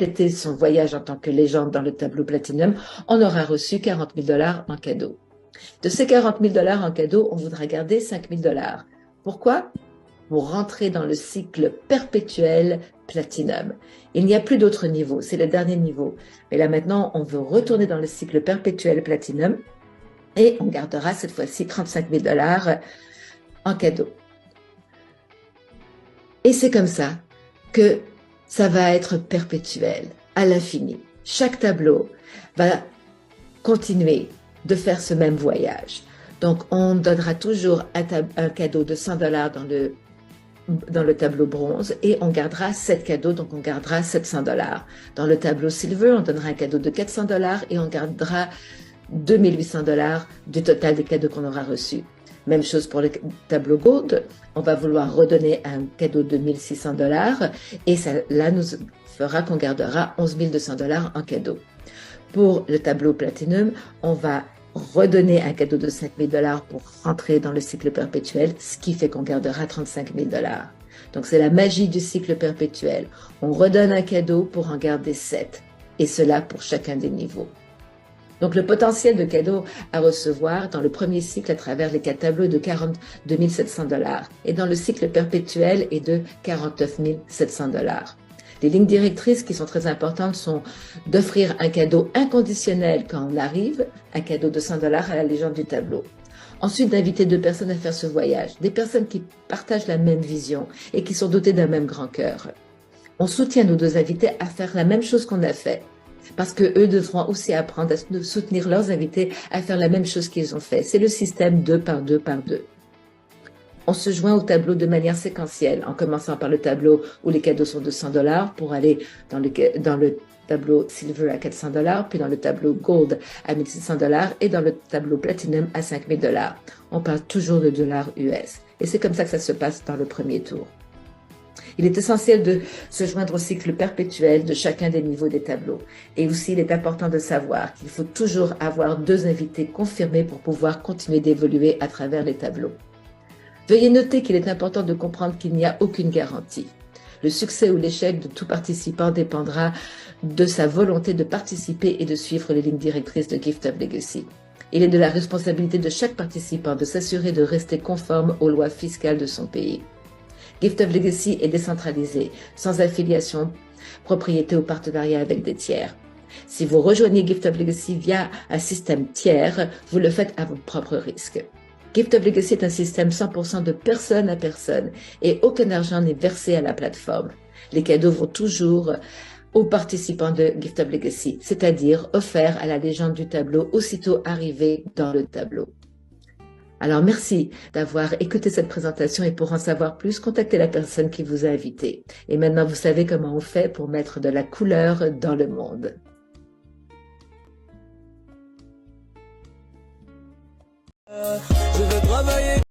complété son voyage en tant que légende dans le tableau Platinum, on aura reçu 40 000 $ en cadeau. De ces 40 000 $ en cadeau, on voudra garder 5 000 $. Pourquoi? Pour rentrer dans le cycle perpétuel Platinum. Il n'y a plus d'autre niveau, c'est le dernier niveau. Mais là maintenant, on veut retourner dans le cycle perpétuel Platinum et on gardera cette fois-ci 35 000 $ en cadeau. Et c'est comme ça que ça va être perpétuel, à l'infini. Chaque tableau va continuer de faire ce même voyage. Donc, on donnera toujours un cadeau de 100 $ dans le tableau bronze et on gardera 7 cadeaux, donc on gardera 700 $. Dans le tableau silver, on donnera un cadeau de 400 $ et on gardera 2800 $ du total des cadeaux qu'on aura reçus. Même chose pour le tableau gold, on va vouloir redonner un cadeau de 1600 $ et là nous fera qu'on gardera 11 200 $ en cadeau. Pour le tableau platinum, on va redonner un cadeau de 5 000 $ pour rentrer dans le cycle perpétuel, ce qui fait qu'on gardera 35 000 $. Donc c'est la magie du cycle perpétuel. On redonne un cadeau pour en garder 7, et cela pour chacun des niveaux. Donc le potentiel de cadeaux à recevoir dans le premier cycle à travers les 4 tableaux est de 42 700 $ et dans le cycle perpétuel est de 49 700 $. Les lignes directrices qui sont très importantes sont d'offrir un cadeau inconditionnel quand on arrive, un cadeau de 100 $ à la légende du tableau. Ensuite, d'inviter 2 personnes à faire ce voyage, des personnes qui partagent la même vision et qui sont dotées d'un même grand cœur. On soutient nos 2 invités à faire la même chose qu'on a fait, parce que eux devront aussi apprendre à soutenir leurs invités à faire la même chose qu'ils ont fait. C'est le système 2 par 2 par 2. On se joint au tableau de manière séquentielle, en commençant par le tableau où les cadeaux sont de 100 $ pour aller dans le tableau silver à 400 $, puis dans le tableau gold à 1600 $ et dans le tableau platinum à 5000 $. On parle toujours de dollars US. Et c'est comme ça que ça se passe dans le premier tour. Il est essentiel de se joindre au cycle perpétuel de chacun des niveaux des tableaux. Et aussi, il est important de savoir qu'il faut toujours avoir 2 invités confirmés pour pouvoir continuer d'évoluer à travers les tableaux. Veuillez noter qu'il est important de comprendre qu'il n'y a aucune garantie. Le succès ou l'échec de tout participant dépendra de sa volonté de participer et de suivre les lignes directrices de Gift of Legacy. Il est de la responsabilité de chaque participant de s'assurer de rester conforme aux lois fiscales de son pays. Gift of Legacy est décentralisé, sans affiliation, propriété ou partenariat avec des tiers. Si vous rejoignez Gift of Legacy via un système tiers, vous le faites à votre propre risque. Gift of Legacy est un système 100% de personne à personne et aucun argent n'est versé à la plateforme. Les cadeaux vont toujours aux participants de Gift of Legacy, c'est-à-dire offerts à la légende du tableau aussitôt arrivés dans le tableau. Alors merci d'avoir écouté cette présentation et pour en savoir plus, contactez la personne qui vous a invité. Et maintenant, vous savez comment on fait pour mettre de la couleur dans le monde. Je veux travailler.